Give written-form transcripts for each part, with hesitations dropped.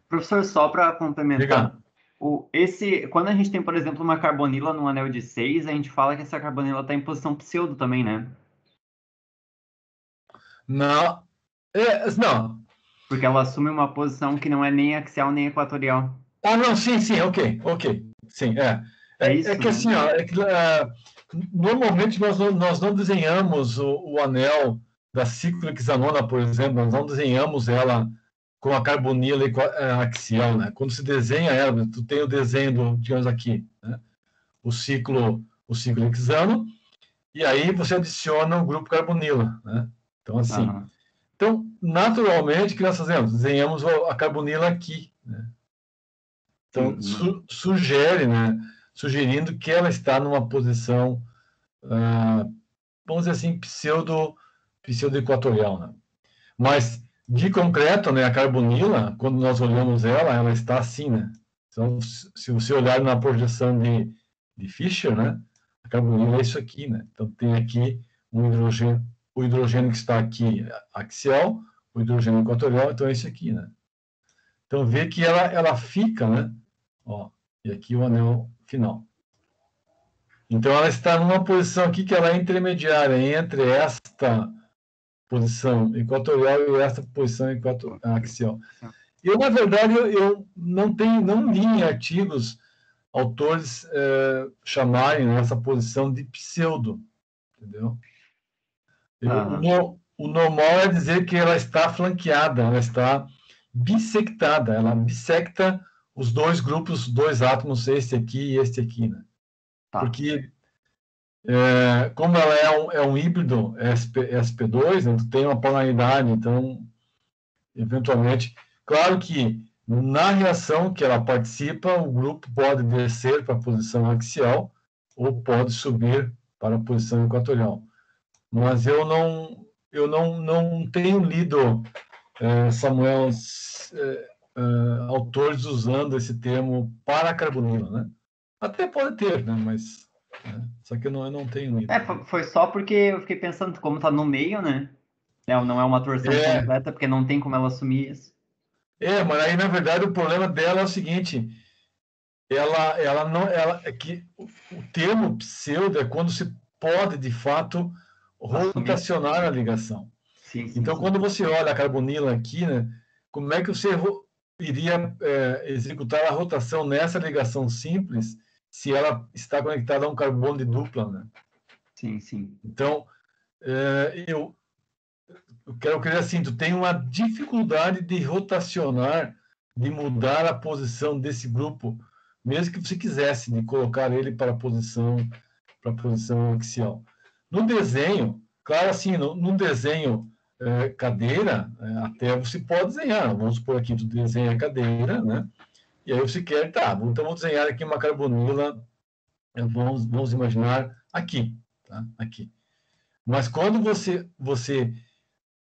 Professor, só para Diga. complementar, quando a gente tem, por exemplo, uma carbonila num anel de 6, a gente fala que essa carbonila está em posição pseudo também, né? Não, não. Porque ela assume uma posição que não é nem axial nem equatorial. Ah, não, sim, sim, ok, sim, É É isso, que né? assim, ó, normalmente nós não desenhamos o anel da ciclohexanona, por exemplo, nós não desenhamos ela com a carbonila axial, né? Quando se desenha ela, tu tem o desenho digamos aqui, né? O ciclo hexano, e aí você adiciona o grupo carbonila, né? Então, assim, Aham. então, naturalmente, o que nós fazemos? Desenhamos a carbonila aqui, né? Sim. Então, sugere, né? Sugerindo que ela está numa posição, vamos dizer assim, pseudo-equatorial, né? Mas, de concreto, né, a carbonila, quando nós olhamos ela, ela está assim, né? Então, se você olhar na projeção de Fischer, né, a carbonila é isso aqui, né? Então, tem aqui o hidrogênio que está aqui axial, o hidrogênio equatorial, então é isso aqui, né? Então, vê que ela fica, né? Ó, e aqui o anel final. Então, ela está numa posição aqui que ela é intermediária entre esta posição equatorial e esta posição axial. Eu, na verdade, eu não li em artigos autores chamarem essa posição de pseudo, entendeu? Aham. O normal é dizer que ela está flanqueada, ela está bissectada, ela bissecta os dois grupos, dois átomos, este aqui e este aqui, né? Tá. Porque, como ela é um híbrido sp2, né, tem uma polaridade, então, eventualmente, claro que na reação que ela participa, o grupo pode descer para a posição axial ou pode subir para a posição equatorial. Mas eu não tenho lido, Samuel, autores usando esse termo para a carbonila, né? Até pode ter, né? Mas só que eu não tenho lido. Foi só porque eu fiquei pensando, como tá no meio, né? Não é uma torção É, completa, porque não tem como ela assumir isso. mas aí na verdade o problema dela é o seguinte: ela não, ela é que o termo pseudo é quando se pode de fato Assumir. rotacionar a ligação. Sim, sim, Então, sim. quando você olha a carbonila aqui, né, como é que você iria executar a rotação nessa ligação simples se ela está conectada a um carbono de dupla, né? Sim, sim. Então, eu quero crer assim, tu tem uma dificuldade de rotacionar, de mudar a posição desse grupo, mesmo que você quisesse, de colocar ele para a posição axial. No desenho, claro, assim, no desenho cadeira, até você pode desenhar. Vamos supor aqui, tu desenha a cadeira, né? E aí você quer, tá, então vamos desenhar aqui uma carbonila, vamos imaginar aqui, tá? Aqui. Mas quando você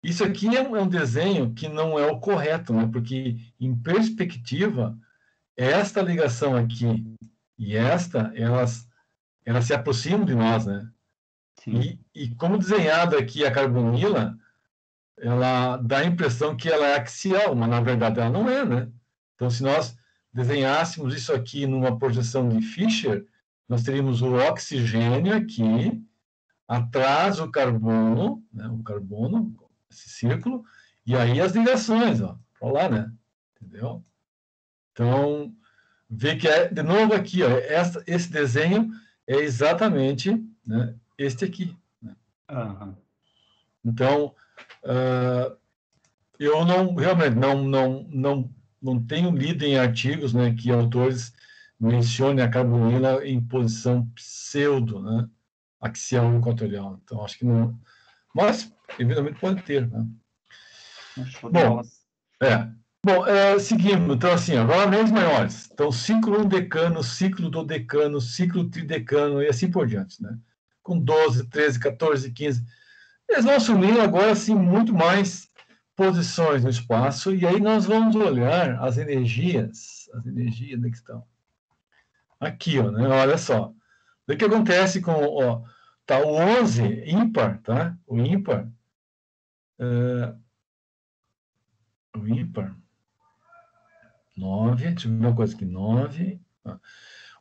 isso aqui é um desenho que não é o correto, né? Porque, em perspectiva, esta ligação aqui e esta, elas se aproximam de nós, né? Sim. E como desenhada aqui a carbonila, ela dá a impressão que ela é axial, mas na verdade ela não é, né? Então, se nós desenhássemos isso aqui numa projeção de Fischer, nós teríamos o oxigênio aqui, atrás o carbono, né? O carbono, esse círculo, e aí as ligações, ó, para lá, né? Entendeu? Então, vê que de novo aqui, ó, esse desenho é exatamente, né, este aqui, né? Aham. Então, eu não realmente não tenho lido em artigos, né, que autores mencionem a carbonila em posição pseudo, né, axial equatorial. Então, acho que não, mas eventualmente pode ter, né? Show de Bom, bolas. é. Bom, seguindo, então assim, agora anéis maiores. Então, ciclo undecano, ciclo dodecano, ciclo tridecano e assim por diante, né? Com 12, 13, 14, 15. Eles vão assumir agora, assim, muito mais posições no espaço, e aí nós vamos olhar as energias onde que estão. Aqui, ó, né? Olha só. O que acontece com, ó, tá, o 11, ímpar, tá? O ímpar, 9, deixa eu ver uma coisa aqui, 9.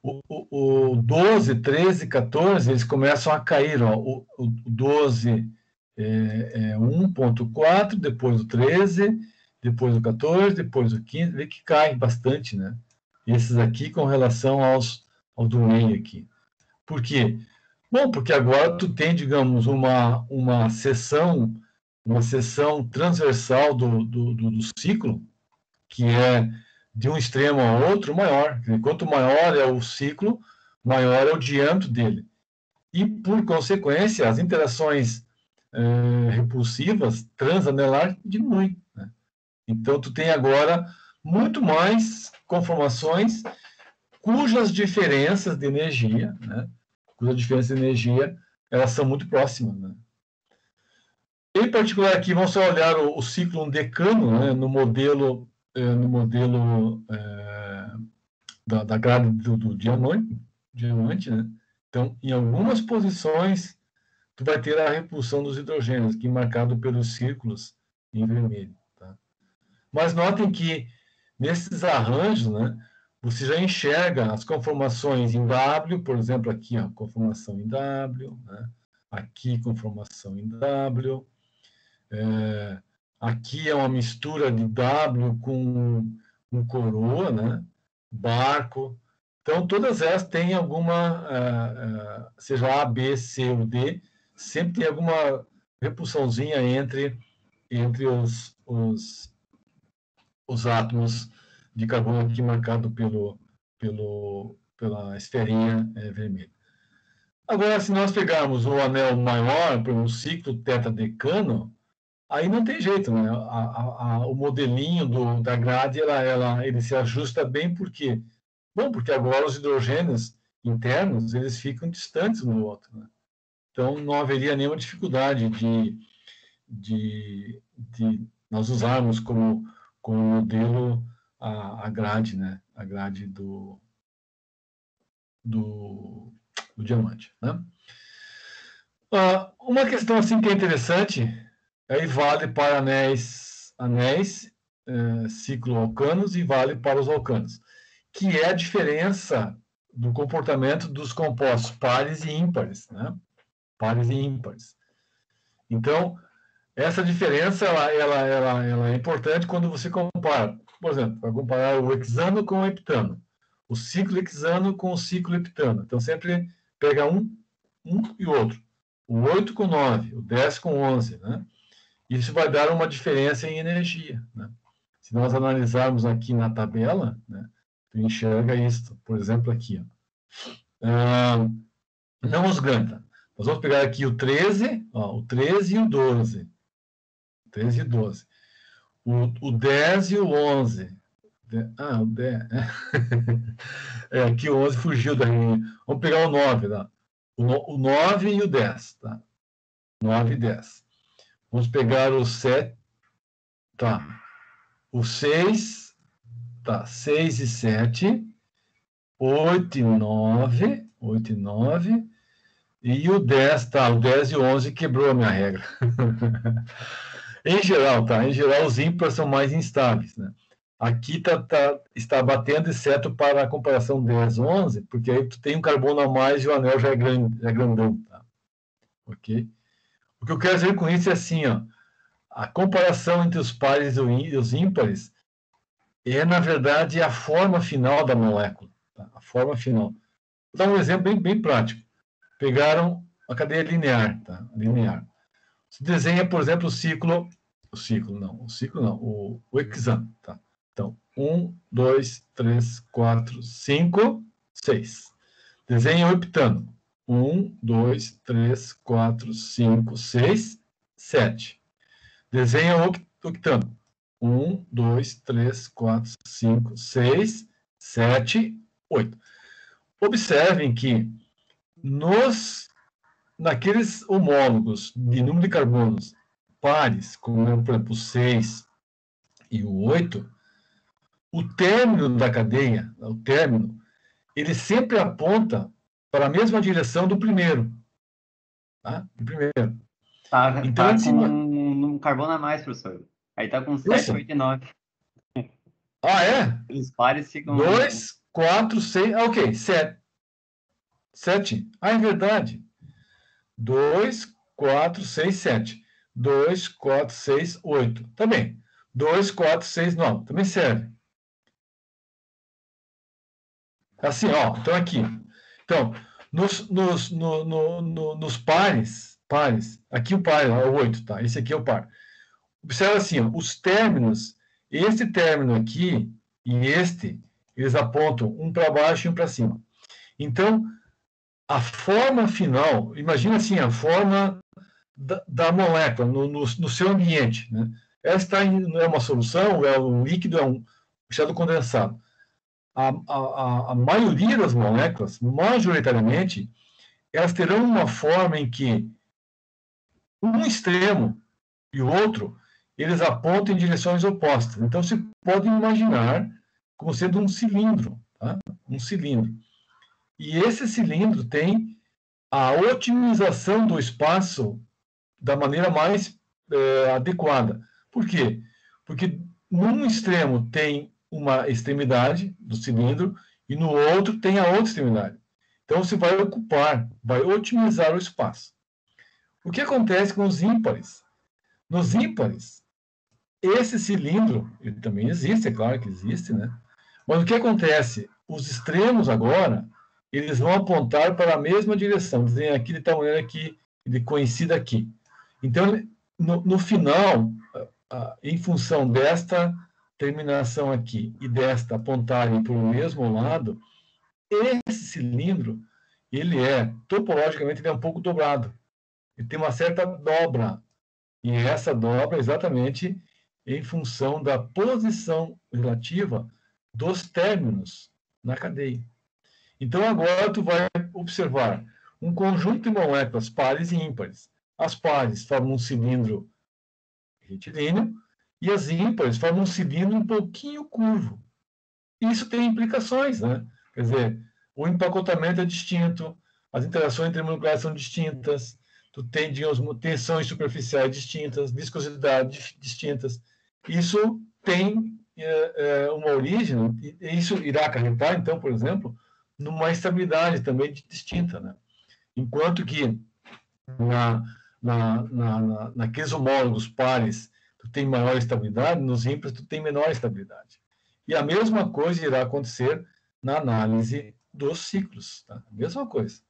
O 12, 13, 14, eles começam a cair, ó. O 12 é 1,4, depois o 13, depois o 14, depois o 15, vê que cai bastante, né? Esses aqui com relação ao do meio aqui. Por quê? Bom, porque agora tu tem, digamos, uma seção transversal do ciclo, que é de um extremo ao outro maior. Quanto maior é o ciclo, maior é o diâmetro dele. E, por consequência, as interações repulsivas transanelar diminuem, né? Então, tu tem agora muito mais conformações cujas diferenças de energia, né? Cuja diferença de energia, elas são muito próximas, né? Em particular aqui, vamos só olhar o ciclo decano, né? No modelo da grade do diamante, né? Então, em algumas posições, tu vai ter a repulsão dos hidrogênios, aqui marcado pelos círculos em vermelho, tá? Mas notem que nesses arranjos, né, você já enxerga as conformações em W, por exemplo, aqui, ó, conformação em W, né? Aqui, conformação em W. Aqui é uma mistura de W com coroa, né? Barco. Então, todas elas têm alguma, seja A, B, C ou D, sempre tem alguma repulsãozinha entre os átomos de carbono aqui marcado pela esferinha vermelha. Agora, se nós pegarmos o anel maior, para um ciclo tetradecano, aí não tem jeito, né? O modelinho da grade ele se ajusta bem, por quê? Bom, porque agora os hidrogênios internos eles ficam distantes um do outro, né? Então não haveria nenhuma dificuldade de nós usarmos como modelo a grade, né? A grade do diamante, né? Uma questão assim que é interessante, aí vale para anéis ciclo-alcanos e vale para os alcanos, que é a diferença do comportamento dos compostos pares e ímpares, né? Pares e ímpares. Então, essa diferença ela é importante quando você compara. Por exemplo, para comparar o hexano com o heptano, o ciclo hexano com o ciclo heptano. Então, sempre pega um e o outro. O 8 com 9, o 10 com 11, né? Isso vai dar uma diferença em energia, né? Se nós analisarmos aqui na tabela, né, tu enxerga isso, por exemplo, aqui. Ó. Não os grandes. Nós vamos pegar aqui o 13, ó, o 13 e o 12. 13 e 12. O 10 e o 11. O 10. Aqui o 11 fugiu da linha. Vamos pegar o 9, tá? O 9 e o 10, tá? 9 e 10. Vamos pegar o 7, tá? O 6, tá? 6 e 7. 8 e 9. 8 e 9. E o 10, tá? O 10 e o 11 quebrou a minha regra. Em geral, tá? Em geral, os ímpares são mais instáveis, né? Aqui está batendo, exceto para a comparação 10, 11, porque aí tu tem um carbono a mais e o anel já é grandão, tá? Ok? O que eu quero dizer com isso é assim, ó, a comparação entre os pares e os ímpares é, na verdade, a forma final da molécula, tá? A forma final. Vou dar um exemplo bem prático. Pegaram a cadeia linear, tá? Linear. Se desenha, por exemplo, o hexano, tá? Então, 1, 2, 3, 4, 5, 6. Desenha o heptano. 1, 2, 3, 4, 5, 6, 7. Desenha o octano. 1, 2, 3, 4, 5, 6, 7, 8. Observem que naqueles homólogos de número de carbonos pares, como por exemplo o 6 e o 8, o término da cadeia, ele sempre aponta para a mesma direção do primeiro. Tá? Do primeiro. Então, Tá com um carbono a mais, professor. Aí tá com 7, 8 e 9. Ah, é? Os pares ficam... 2, 4, 6... Ah, ok, 7. 7. Ah, é verdade. 2, 4, 6, 7. 2, 4, 6, 8. Também. 2, 4, 6, 9. Também serve. Assim, ó. Então, aqui. Então, nos pares, aqui o par é o 8, tá? Esse aqui é o par. Observa assim, ó, os términos, este término aqui e este, eles apontam um para baixo e um para cima. Então, a forma final, imagina assim, a forma da molécula no seu ambiente, né? Ela está em é uma solução, é um líquido, é um estado condensado. A maioria das moléculas, majoritariamente, elas terão uma forma em que um extremo e o outro, eles apontam em direções opostas. Então, você pode imaginar como sendo um cilindro, tá? Um cilindro. E esse cilindro tem a otimização do espaço da maneira mais adequada. Por quê? Porque num extremo tem uma extremidade do cilindro e no outro tem a outra extremidade. Então você vai ocupar, vai otimizar o espaço. O que acontece com os ímpares? Nos ímpares, esse cilindro, ele também existe, é claro que existe, né? Mas o que acontece? Os extremos agora, eles vão apontar para a mesma direção, dizem aqui de tal maneira que ele coincida aqui. Então, no final, em função desta terminação aqui e desta apontarem para o mesmo lado, esse cilindro, ele topologicamente, ele é um pouco dobrado. Ele tem uma certa dobra. E essa dobra é exatamente em função da posição relativa dos términos na cadeia. Então, agora tu vai observar um conjunto de moléculas pares e ímpares. As pares formam um cilindro retilíneo e as ímpares formam um cilindro um pouquinho curvo. Isso tem implicações, né? Quer dizer, o empacotamento é distinto, as interações intermoleculares são distintas, tu tem, digamos, tensões superficiais distintas, viscosidades distintas. Isso tem uma origem, e isso irá acarretar, então, por exemplo, numa estabilidade também distinta, né? Enquanto que naqueles homólogos pares tu tem maior estabilidade, nos ímpares tu tem menor estabilidade. E a mesma coisa irá acontecer na análise dos ciclos, tá? A mesma coisa.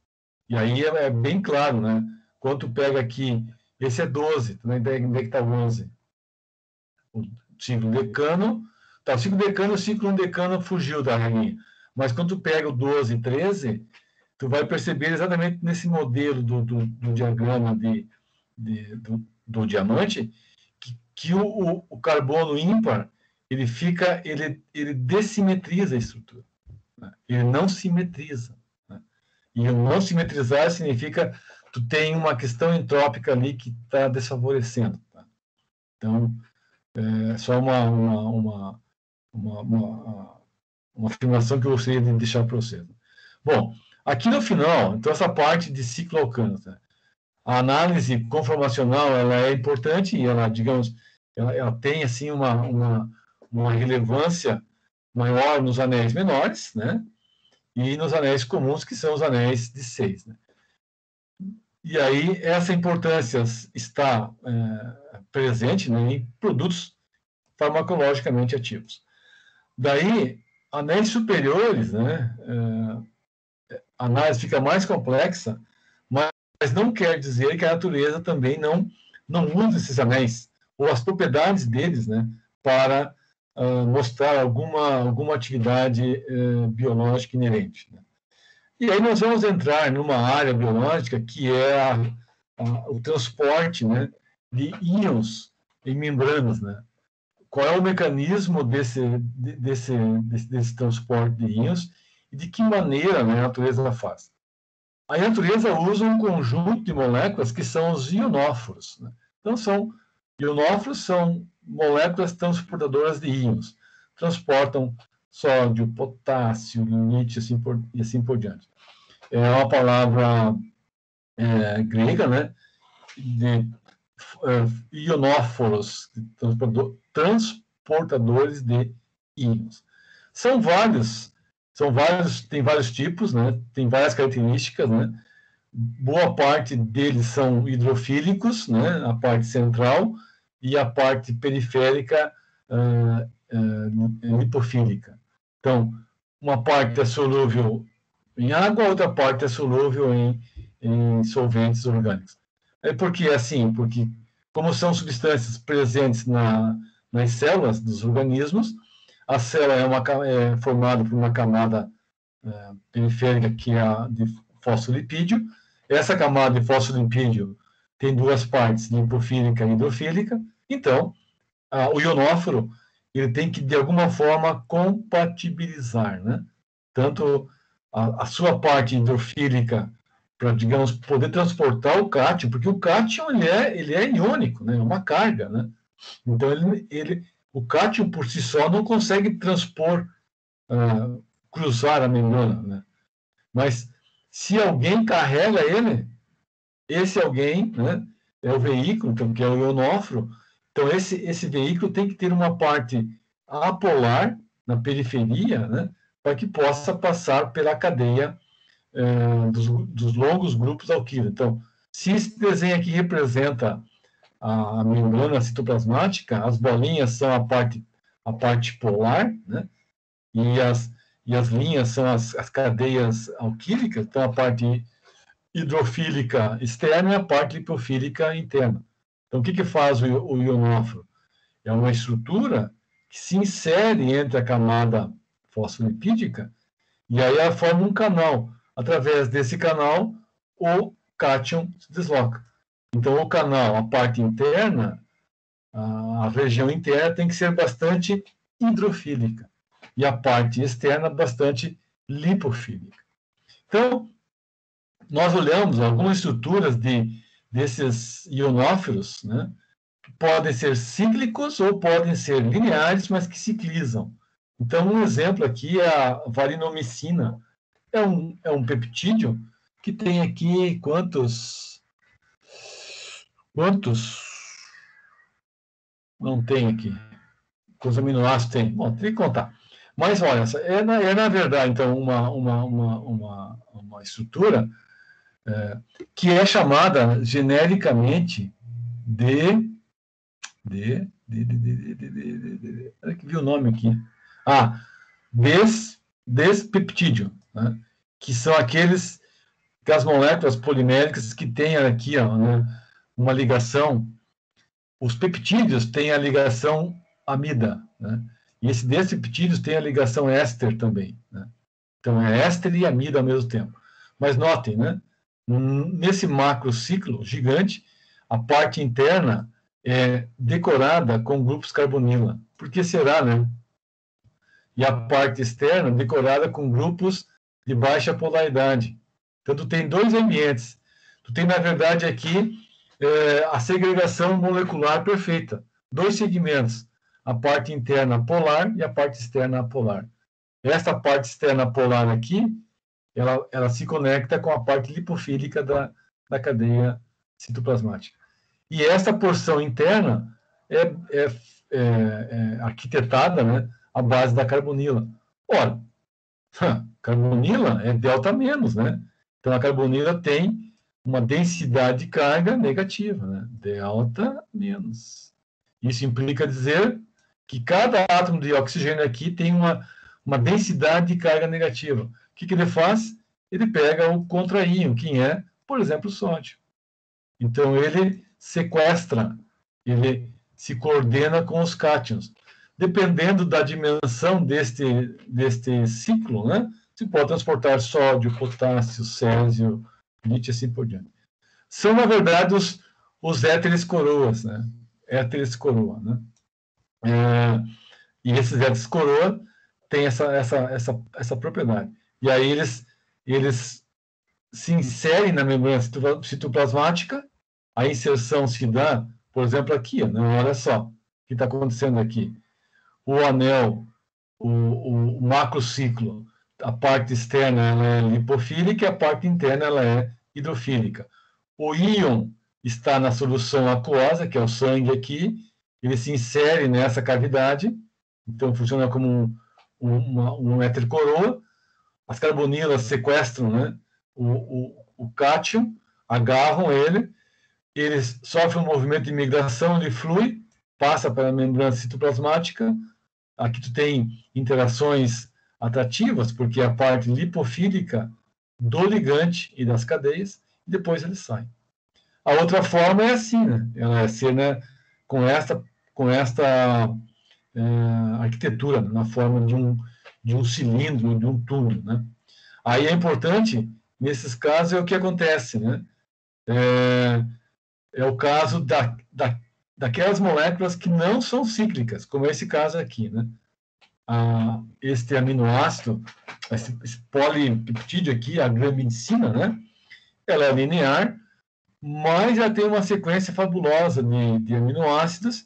E aí é bem claro, né? Quando tu pega aqui, esse é 12, tu não entende onde é que está 11. O ciclo decano, tá, o ciclo decano, o ciclo 1 decano fugiu da linha. Mas quando tu pega o 12 e 13, tu vai perceber exatamente nesse modelo do diagrama do diamante que o carbono ímpar ele dessimetriza a estrutura, né? Ele não simetriza, né? E o não simetrizar significa tu tem uma questão entrópica ali que está desfavorecendo, tá? Então é só uma afirmação que eu gostaria de deixar para vocês. Bom, aqui no final, então essa parte de ciclo alcance, a análise conformacional ela é importante e ela, digamos, ela tem assim uma relevância maior nos anéis menores, né? E nos anéis comuns, que são os anéis de 6, né? E aí essa importância está presente, né, em produtos farmacologicamente ativos. Daí, anéis superiores, né? A análise fica mais complexa, mas não quer dizer que a natureza também não usa esses anéis, ou as propriedades deles, né, para mostrar alguma atividade biológica inerente, né? E aí nós vamos entrar numa área biológica que é o transporte, né, de íons em membranas, né? Qual é o mecanismo desse transporte de íons e de que maneira, né, a natureza faz? A natureza usa um conjunto de moléculas que são os ionóforos, né? Então, ionóforos são moléculas transportadoras de íons. Transportam sódio, potássio, lítio e assim por diante. É uma palavra grega, né? De ionóforos, transportadores de íons. Tem vários tipos, né? Tem várias características, né? Boa parte deles são hidrofílicos, né? A parte central, e a parte periférica lipofílica. Então, uma parte é solúvel em água, a outra parte é solúvel em solventes orgânicos. É porque assim, porque como são substâncias presentes nas células dos organismos, a célula é formada por uma camada periférica que é a de fosfolipídio. Essa camada de fosfolipídio tem duas partes, lipofílica e hidrofílica. Então, o ionóforo ele tem que, de alguma forma, compatibilizar, né? Tanto a sua parte hidrofílica para, digamos, poder transportar o cátion, porque o cátion ele é iônico, né? É uma carga, né? Então, o cátion por si só não consegue transpor, cruzar a membrana, né? Mas se alguém carrega ele, esse alguém, né, é o veículo, então, que é o ionóforo. Então, esse veículo tem que ter uma parte apolar na periferia, né, para que possa passar pela cadeia dos longos grupos alquílicos. Então, se esse desenho aqui representa a membrana citoplasmática, as bolinhas são a parte polar, né, e as linhas são as cadeias alquílicas, então a parte hidrofílica externa e a parte lipofílica interna. Então, o que faz o ionóforo? É uma estrutura que se insere entre a camada fosfolipídica e aí ela forma um canal. Através desse canal, o cátion se desloca. Então, o canal, a parte interna, a região interna tem que ser bastante hidrofílica e a parte externa bastante lipofílica. Então, nós olhamos algumas estruturas desses ionóferos, né, que podem ser cíclicos ou podem ser lineares, mas que ciclizam. Então, um exemplo aqui é a varinomicina. É um peptídeo que tem aqui quantos? Não tem aqui. Quantos aminoácidos tem? Bom, tem que contar. Mas, olha, na verdade, então, uma estrutura que é chamada genericamente olha que vi o nome aqui. Despeptídeo, né? Que são aquelas moléculas poliméricas que têm aqui, ó, né, uma ligação. Os peptídeos têm a ligação amida, né? E esse despeptídeos tem a ligação éster também, né? Então é éster e amida ao mesmo tempo. Mas notem, né? Nesse macrociclo gigante, a parte interna é decorada com grupos carbonila. Por que será, né? E a parte externa decorada com grupos de baixa polaridade. Então, tu tem dois ambientes. Tu tem, na verdade, aqui a segregação molecular perfeita. Dois segmentos. A parte interna polar e a parte externa apolar. Essa parte externa polar aqui, ela se conecta com a parte lipofílica da cadeia citoplasmática. E essa porção interna é arquitetada, né, à base da carbonila. Ora, carbonila é delta menos, né? Então a carbonila tem uma densidade de carga negativa, né? Delta menos. Isso implica dizer que cada átomo de oxigênio aqui tem uma densidade de carga negativa. O que ele faz? Ele pega o contraíon, que é, por exemplo, o sódio. Então ele sequestra, ele se coordena com os cátions. Dependendo da dimensão deste ciclo, né, se pode transportar sódio, potássio, césio, lítio e assim por diante. São, na verdade, os éteres coroas, né? Éteres coroa, né? E esses éteres coroa têm essa propriedade. E aí eles se inserem na membrana citoplasmática, a inserção se dá, por exemplo, aqui, né? Olha só o que está acontecendo aqui. O anel, o macrociclo, a parte externa ela é lipofílica e a parte interna ela é hidrofílica. O íon está na solução aquosa, que é o sangue aqui, ele se insere nessa cavidade, Então, funciona como um éter coroa. As carbonilas sequestram, né, o cátion, agarram ele, ele sofre um movimento de migração, ele flui, passa pela membrana citoplasmática. Aqui tu tem interações atrativas, porque é a parte lipofílica do ligante e das cadeias, e depois ele sai. A outra forma é assim, né? Ela é ser, né, com esta arquitetura, na forma de um cilindro, de um tubo, né? Aí é importante, nesses casos, é o que acontece, né? É o caso daquelas moléculas que não são cíclicas, como esse caso aqui, né? Este aminoácido, esse polipeptídeo aqui, a gramicina, né? Ela é linear, mas já tem uma sequência fabulosa de aminoácidos,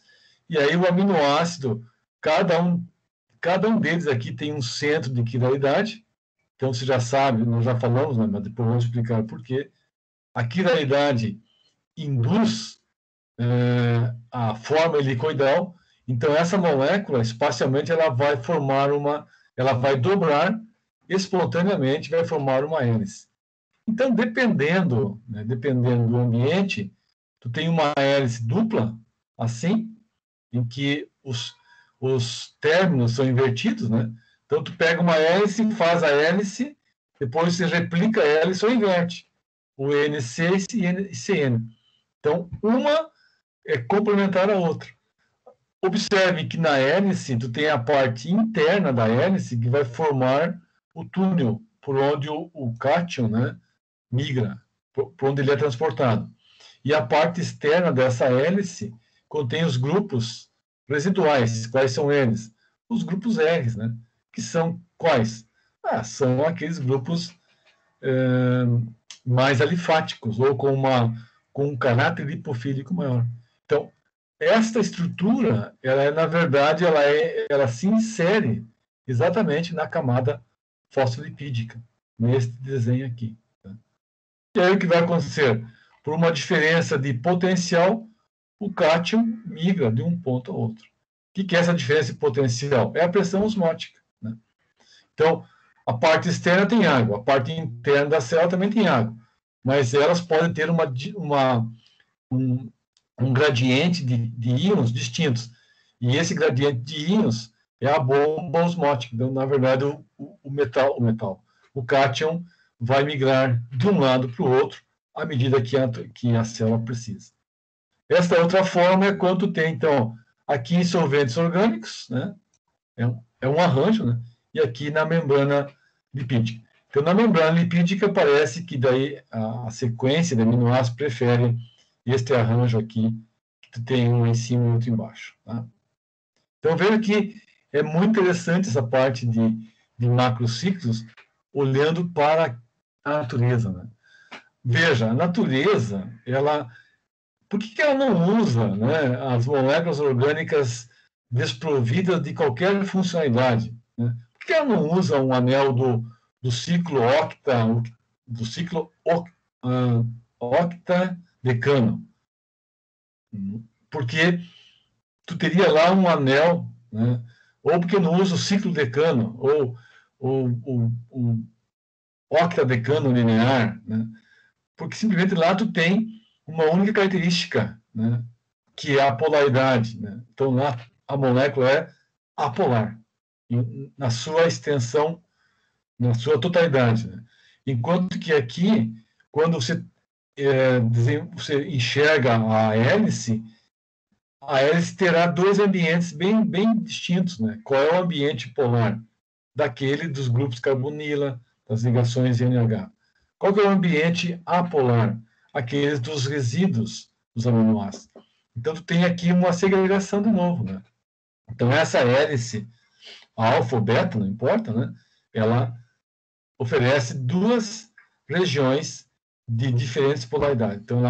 e aí o aminoácido, cada um deles aqui tem um centro de quiralidade, então você já sabe, nós já falamos, né, mas depois vamos explicar por quê. A quiralidade induz a forma helicoidal, então essa molécula, espacialmente, ela vai dobrar espontaneamente, vai formar uma hélice. Então, dependendo do ambiente, tu tem uma hélice dupla, assim, em que os términos são invertidos, né? Então, tu pega uma hélice, faz a hélice, depois você replica a hélice ou inverte, o NC e CN. Então, uma é complementar a outra. Observe que na hélice, tu tem a parte interna da hélice que vai formar o túnel por onde o cátion, né, migra, por onde ele é transportado. E a parte externa dessa hélice contém os grupos residuais. Quais são eles? Os grupos R, né? Que são quais? São aqueles grupos mais alifáticos, ou com um caráter lipofílico maior. Então, esta estrutura, na verdade, ela se insere exatamente na camada fosfolipídica, neste desenho aqui. E aí o que vai acontecer? Por uma diferença de potencial, o cátion migra de um ponto a outro. O que é essa diferença de potencial? É a pressão osmótica, né? Então, a parte externa tem água, a parte interna da célula também tem água, mas elas podem ter um gradiente de íons distintos. E esse gradiente de íons é a bomba osmótica. Então, na verdade, o cátion vai migrar de um lado para o outro à medida que a célula precisa. Esta outra forma é quando tem, então, aqui em solventes orgânicos, né? É um arranjo, né? E aqui na membrana lipídica. Então, na membrana lipídica, parece que daí a sequência de aminoácidos prefere este arranjo aqui, que tem um em cima e outro embaixo. Tá? Então, veja que é muito interessante essa parte de macrociclos, olhando para a natureza. Né? Veja, a natureza, por que ela não usa, né, as moléculas orgânicas desprovidas de qualquer funcionalidade? Né? Por que ela não usa um anel do ciclo octadecano? Porque tu teria lá um anel, né? Ou porque não usa o ciclo decano, ou o octadecano linear, né? Porque simplesmente lá tu tem uma única característica, né? Que é a polaridade, né? Então lá a molécula é apolar, na sua extensão, na sua totalidade, né? Enquanto que aqui, quando você enxerga a hélice terá dois ambientes bem distintos, né? Qual é o ambiente polar? Daquele dos grupos carbonila, das ligações NH. Qual que é o ambiente apolar? Aqueles dos resíduos dos aminoácidos. Então, tu tem aqui uma segregação de novo, né? Então, essa hélice, a alfa ou beta, não importa, né? Ela oferece duas regiões de diferentes polaridades. Então,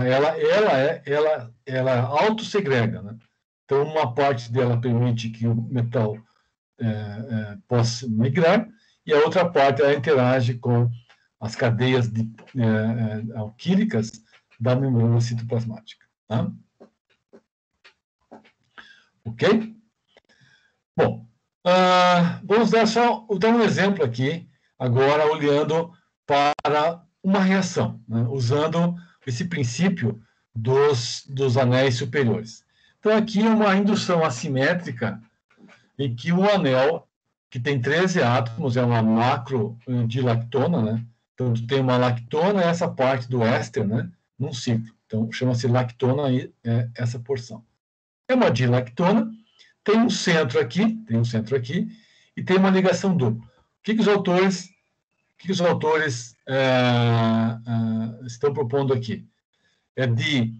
ela autossegrega, né? Então, uma parte dela permite que o metal possa migrar, e a outra parte ela interage com as cadeias alquílicas da membrana citoplasmática. Tá? Ok? Bom, Vamos dar um exemplo aqui, agora olhando para uma reação, né, usando esse princípio dos anéis superiores. Então, aqui é uma indução assimétrica em que o anel, que tem 13 átomos, é uma macro de lactona, né? Então, tu tem uma lactona, essa parte do éster, né, num ciclo. Então, chama-se lactona aí, essa porção. É uma dilactona, tem um centro aqui, e tem uma ligação dupla. O que os autores estão propondo aqui? É de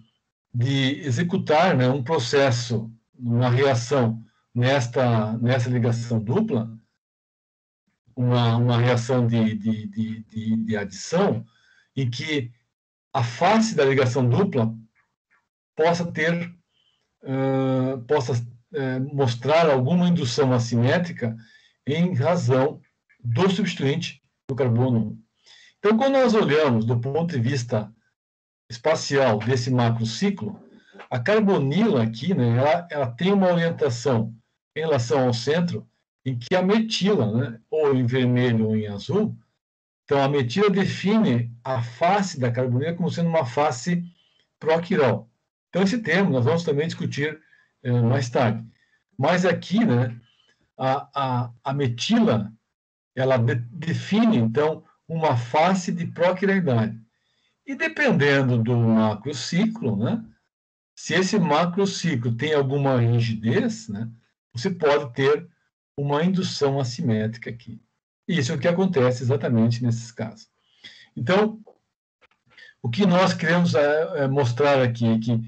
executar, né, um processo, uma reação nessa ligação dupla, uma reação de adição, em que a face da ligação dupla possa mostrar alguma indução assimétrica em razão do substituinte do carbono. Então, quando nós olhamos do ponto de vista espacial desse macrociclo, a carbonila aqui, né, ela tem uma orientação em relação ao centro, em que a metila, né, ou em vermelho ou em azul, então a metila define a face da carbonila como sendo uma face proquiral. Então esse termo nós vamos também discutir mais tarde. Mas aqui, né, a metila, ela define, então, uma face de proquiralidade. E dependendo do macrociclo, né, se esse macrociclo tem alguma rigidez, né, você pode ter uma indução assimétrica aqui. E isso é o que acontece exatamente nesses casos. Então, o que nós queremos mostrar aqui é que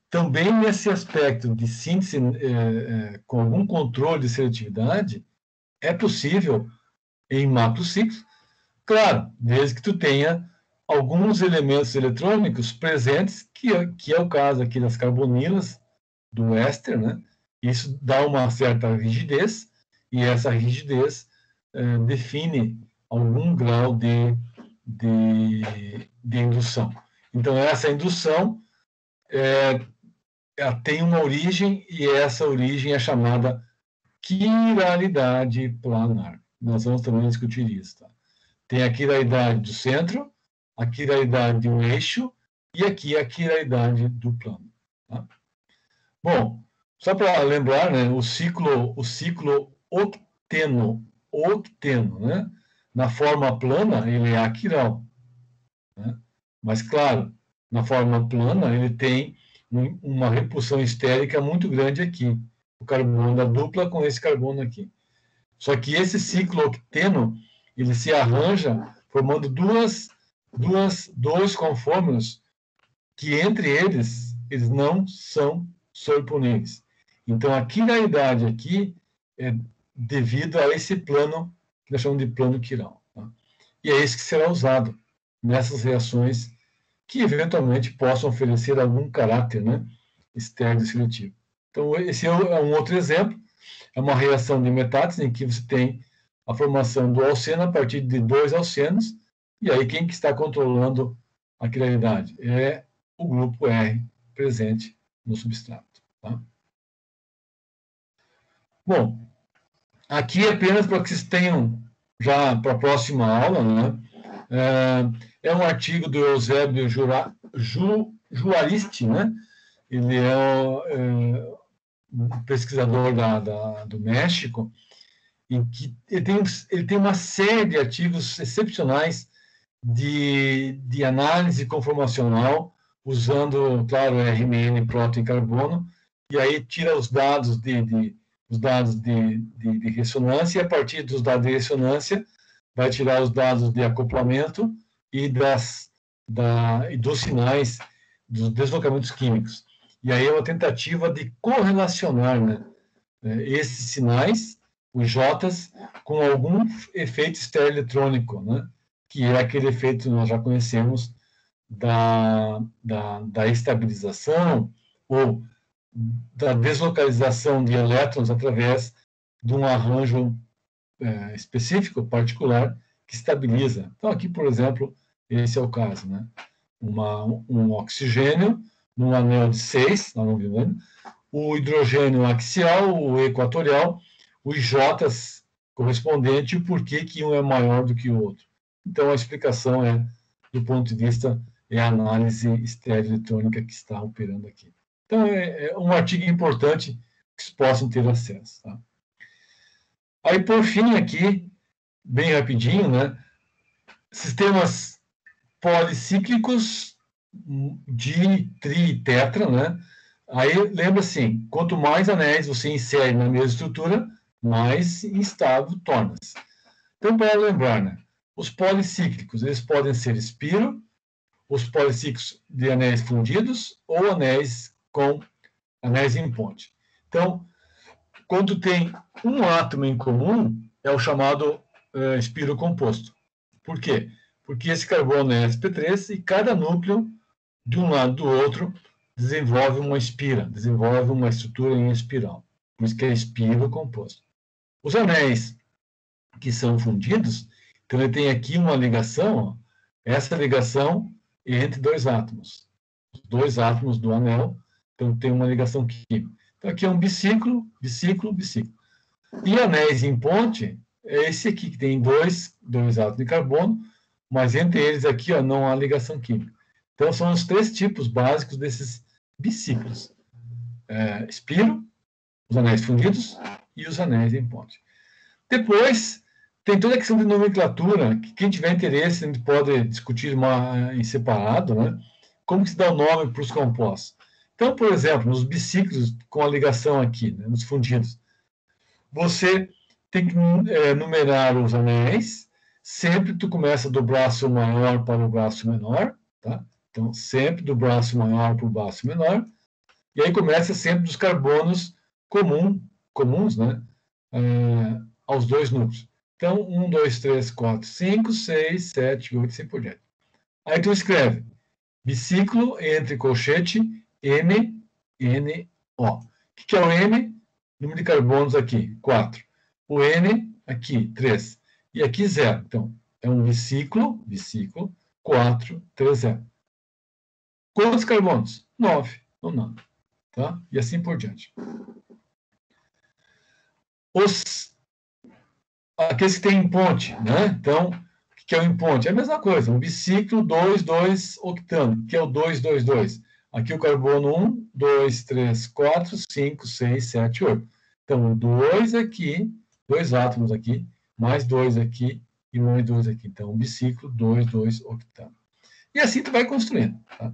também nesse aspecto de síntese com algum controle de seletividade, é possível em macrociclos, claro, desde que tu tenha alguns elementos eletrônicos presentes, que é o caso aqui das carbonilas, do éster, né? Isso dá uma certa rigidez, e essa rigidez define algum grau de indução. Então, essa indução ela tem uma origem, e essa origem é chamada quiralidade planar. Nós vamos também discutir isso. Tá? Tem a quiralidade do centro, a quiralidade do eixo, e aqui a quiralidade do plano. Tá? Bom, só para lembrar, né, o ciclo octeno, né, na forma plana, ele é aquiral. Né? Mas, claro, na forma plana, ele tem uma repulsão estérica muito grande aqui. O carbono da dupla com esse carbono aqui. Só que esse ciclo octeno, ele se arranja formando dois conformes que, entre eles não são sobreponíveis. Então, a quiralidade aqui é devido a esse plano, que nós chamamos de plano quiral. Tá? E é esse que será usado nessas reações que, eventualmente, possam oferecer algum caráter, né, estéril seletivo. Então, esse é um outro exemplo. É uma reação de metáxise em que você tem a formação do alceno a partir de 2 alcenos, e aí quem que está controlando a quiralidade? É o grupo R presente no substrato. Tá? Bom, aqui apenas para que vocês tenham já para a próxima aula, né? É um artigo do Eusébio Juaristi, né? Ele é um pesquisador do México, em que ele tem uma série de artigos excepcionais de análise conformacional, usando, claro, RMN, próton e carbono, e aí tira os dados de ressonância, e a partir dos dados de ressonância vai tirar os dados de acoplamento e dos sinais dos deslocamentos químicos. E aí é uma tentativa de correlacionar, né, esses sinais, os J's, com algum efeito estereoeletrônico, né, que é aquele efeito que nós já conhecemos da estabilização ou da deslocalização de elétrons através de um arranjo específico, particular, que estabiliza. Então, aqui, por exemplo, esse é o caso, né? Um oxigênio num anel de 6, o hidrogênio axial, o equatorial, os J's correspondentes e o porquê que um é maior do que o outro. Então, a explicação é, do ponto de vista, é a análise estereoeletrônica que está operando aqui. Então, é um artigo importante que vocês possam ter acesso. Tá? Aí, por fim, aqui, bem rapidinho, né? Sistemas policíclicos de tri e tetra, né? Aí, lembra assim, quanto mais anéis você insere na mesma estrutura, mais instável torna-se. Então, para lembrar, né? Os policíclicos, eles podem ser espiro, os policíclicos de anéis fundidos ou anéis com anéis em ponte. Então, quando tem um átomo em comum, é o chamado espiro composto. Por quê? Porque esse carbono é sp3 e cada núcleo, de um lado do outro, desenvolve uma espira, desenvolve uma estrutura em espiral. Por isso que é espiro composto. Os anéis que são fundidos, então ele tem aqui uma ligação, ó, essa ligação entre dois átomos. Os dois átomos do anel, então tem uma ligação química. Então aqui é um biciclo, biciclo, biciclo. E anéis em ponte, é esse aqui que tem dois átomos de carbono, mas entre eles aqui ó, não há ligação química. Então são os três tipos básicos desses biciclos. Espiro, os anéis fundidos e os anéis em ponte. Depois, tem toda a questão de nomenclatura, que quem tiver interesse, a gente pode discutir em separado, né? Como que se dá o nome para os compostos. Então, por exemplo, nos biciclos com a ligação aqui, né, nos fundidos, você tem que numerar os anéis, sempre tu começa do braço maior para o braço menor, tá? Então, sempre do braço maior para o braço menor, e aí começa sempre dos carbonos comuns, né? Aos dois núcleos. Então, 1, 2, 3, 4, 5, 6, 7, 8, e assim por diante. Aí tu escreve biciclo entre colchete M, N, O. O que é o M? Número de carbonos aqui, 4. O N, aqui, 3. E aqui, 0. Então, é um biciclo, 4, 3, 0. Quantos carbonos? 9. Ou não. Tá? E assim por diante. Aqueles que têm ponte, né? Então, o que é o imponte? É a mesma coisa, um biciclo 2, 2 octano, que é o 2, 2, 2. Aqui o carbono 1, 2, 3, 4, 5, 6, 7, 8. Então, 2 aqui, 2 átomos aqui, mais 2 aqui e mais 2 aqui. Então, um biciclo 2, 2 octano. E assim tu vai construindo. Tá?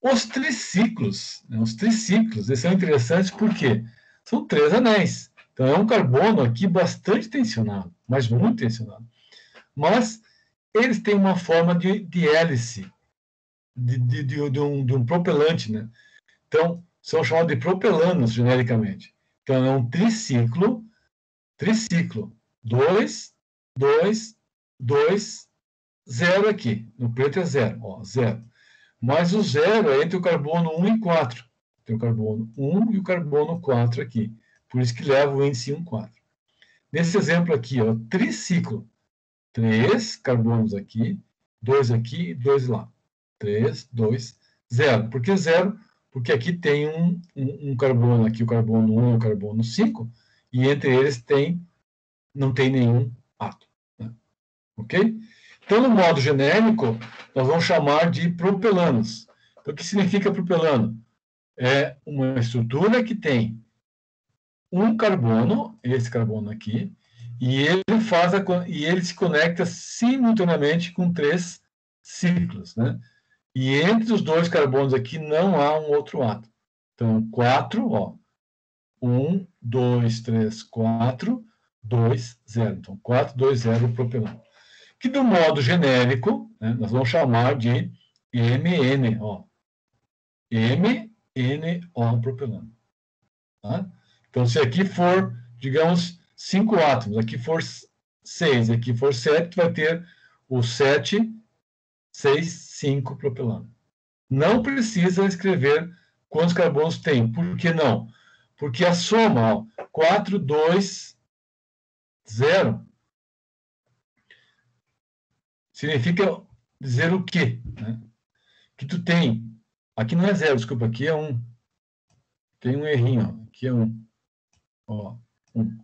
Os triciclos, eles são interessantes porque são 3 anéis. Então, é um carbono aqui bastante tensionado, mas muito tensionado. Mas eles têm uma forma de hélice, de um propelante, né? Então, são chamados de propelanos, genericamente. Então, é um triciclo, 2, 2, 2, 0 aqui. No preto é 0, ó, 0. Mas o 0 é entre o carbono 1 e 4. Tem o carbono 1 e o carbono 4 aqui. Por isso que leva o índice 1, 4. Nesse exemplo aqui, ó, triciclo. 3 carbonos aqui, 2 aqui e 2 lá. 3, 2, 0. Por que 0? Porque aqui tem um carbono, aqui o carbono 1 e o carbono 5, e entre eles não tem nenhum átomo. Né? Ok? Então, no modo genérico, nós vamos chamar de propelanos. Então, o que significa propelano? É uma estrutura que tem um carbono, esse carbono aqui, e ele se conecta simultaneamente com 3 ciclos, né? E entre os 2 carbonos aqui não há um outro átomo. Então, 4, ó. 1, 2, 3, 4, 2, 0. Então, 4, 2, 0 propelano. Que do modo genérico, né, nós vamos chamar de MN, ó. MNO propelano. Tá? Então, se aqui for, digamos, 5 átomos, aqui for 6, aqui for 7, vai ter o 7, 6, 5 propelano. Não precisa escrever quantos carbonos tem. Por que não? Porque a soma, ó, 4, 2, 0, significa dizer o quê? Né? Que tu tem. Aqui não é 0, desculpa, aqui é 1. Tem um errinho, ó. Aqui é 1. Ó, 1.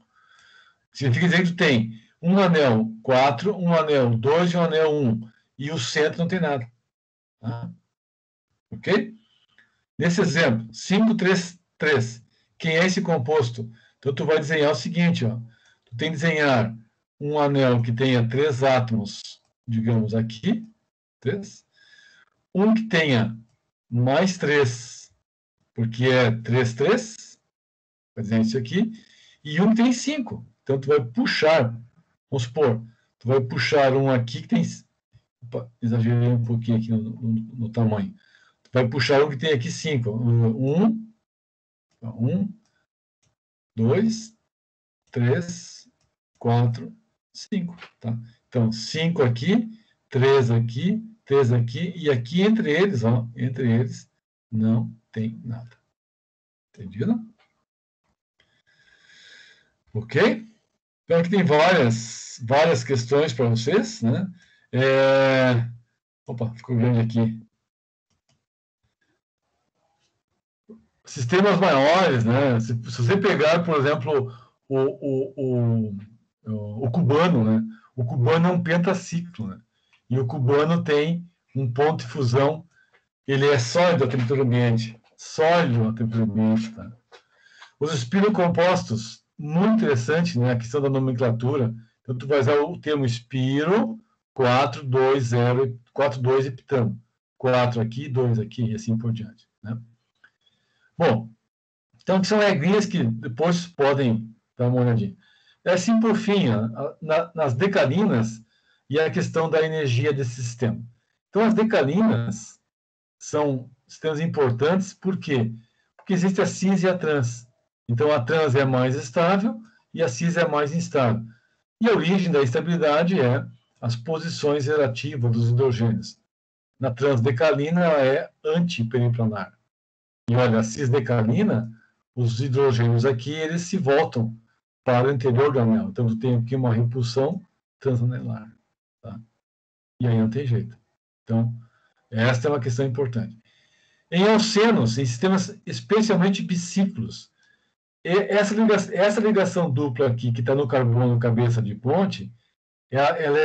Significa dizer que tu tem um anel 4, um anel 2 e um anel 1. E o centro não tem nada. Tá? Ok? Nesse exemplo, 5, 3, 3. Quem é esse composto? Então, tu vai desenhar o seguinte, ó. Tu tem que desenhar um anel que tenha 3 átomos, digamos aqui, 3. Um que tenha mais 3, porque é 3, 3. Vai desenhar isso aqui. E um que tem 5. Então, tu vai puxar, vamos supor, tu vai puxar um aqui que tem... Opa, exagerei um pouquinho aqui no tamanho. Tu vai puxar um que tem aqui 5. 1, 2, 3, 4, 5. Tá? Então, 5 aqui, 3 aqui, 3 aqui, e aqui entre eles, ó, entre eles, não tem nada. Entendido? Ok? Então, aqui tem várias questões para vocês, né? Opa, ficou grande aqui. Sistemas maiores, né? Se você pegar, por exemplo, o cubano, né? O cubano é um pentaciclo, né? E o cubano tem um ponto de fusão, ele é sólido à temperatura ambiente. Sólido à temperatura ambiente, tá? Os espirocompostos, muito interessante, né? A questão da nomenclatura. Então, tu vai usar o termo espiro, 4, 2, 0, 4, 2 e pitano. 4 aqui, 2 aqui, e assim por diante, né? Bom, então são regrinhas que depois podem dar uma olhadinha. É assim, por fim, nas decalinas e a questão da energia desse sistema. Então, as decalinas são sistemas importantes, por quê? Porque existe a cis e a trans. Então, a trans é mais estável e a cis é mais instável. E a origem da estabilidade é as posições relativas dos hidrogênios. Na transdecalina, ela é antiperiplanar. E olha, a cisdecalina, os hidrogênios aqui, eles se voltam para o interior do anel. Então, eu tenho aqui uma repulsão transanelar. Tá? E aí não tem jeito. Então, esta é uma questão importante. Em alcenos, em sistemas especialmente biciclos, essa ligação dupla aqui, que está no carbono cabeça de ponte, ela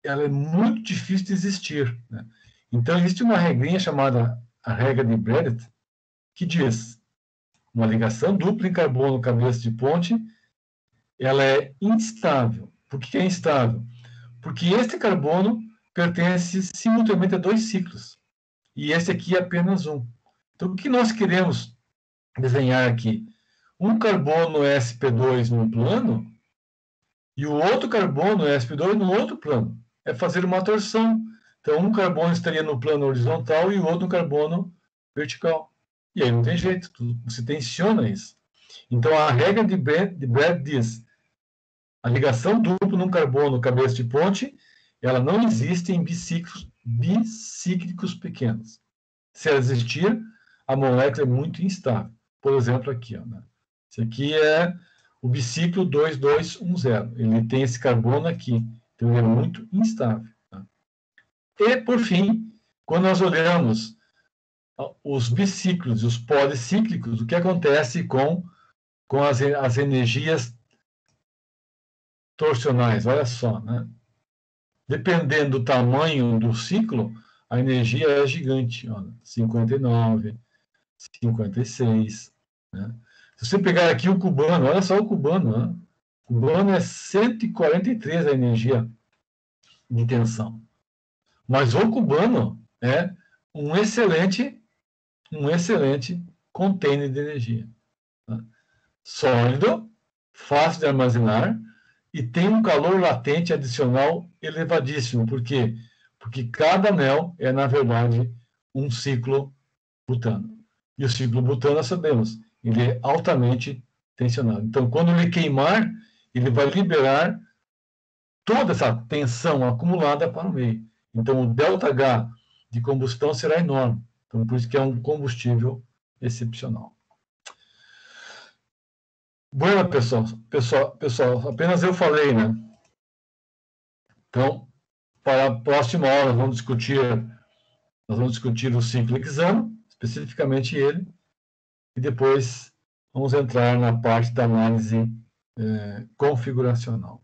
é muito difícil de existir. Né? Então, existe uma regrinha chamada a regra de Bredt, que diz: uma ligação dupla em carbono cabeça de ponte, ela é instável. Por que é instável? Porque este carbono pertence simultaneamente a 2 ciclos. E esse aqui é apenas um. Então, o que nós queremos desenhar aqui? Um carbono sp2 num plano e o outro carbono sp2 no outro plano. É fazer uma torção. Então, um carbono estaria no plano horizontal e o outro no carbono vertical. E aí não tem jeito, você tensiona isso. Então, a regra de Bragg diz: a ligação dupla num carbono cabeça de ponte, ela não existe em bicíclicos pequenos. Se ela existir, a molécula é muito instável. Por exemplo, aqui, ó, né? Esse aqui é o biciclo 2210. Ele tem esse carbono aqui, então ele é muito instável. Tá? E, por fim, quando nós olhamos os biciclos e os policíclicos, o que acontece com as energias torsionais? Olha só, né? Dependendo do tamanho do ciclo, a energia é gigante. Olha, 59, 56. Né? Se você pegar aqui o cubano, olha só o cubano. Né? O cubano é 143 a energia de tensão. Mas o cubano é um excelente container de energia. Tá? Sólido, fácil de armazenar e tem um calor latente adicional elevadíssimo. Por quê? Porque cada anel é, na verdade, um ciclo butano. E o ciclo butano, nós sabemos, ele é altamente tensionado. Então, quando ele queimar, ele vai liberar toda essa tensão acumulada para o meio. Então, o ΔH de combustão será enorme. Então, por isso que é um combustível excepcional. Bueno, pessoal, apenas eu falei, né? Então, para a próxima aula, nós vamos discutir o ciclo hexano, especificamente ele, e depois vamos entrar na parte da análise configuracional.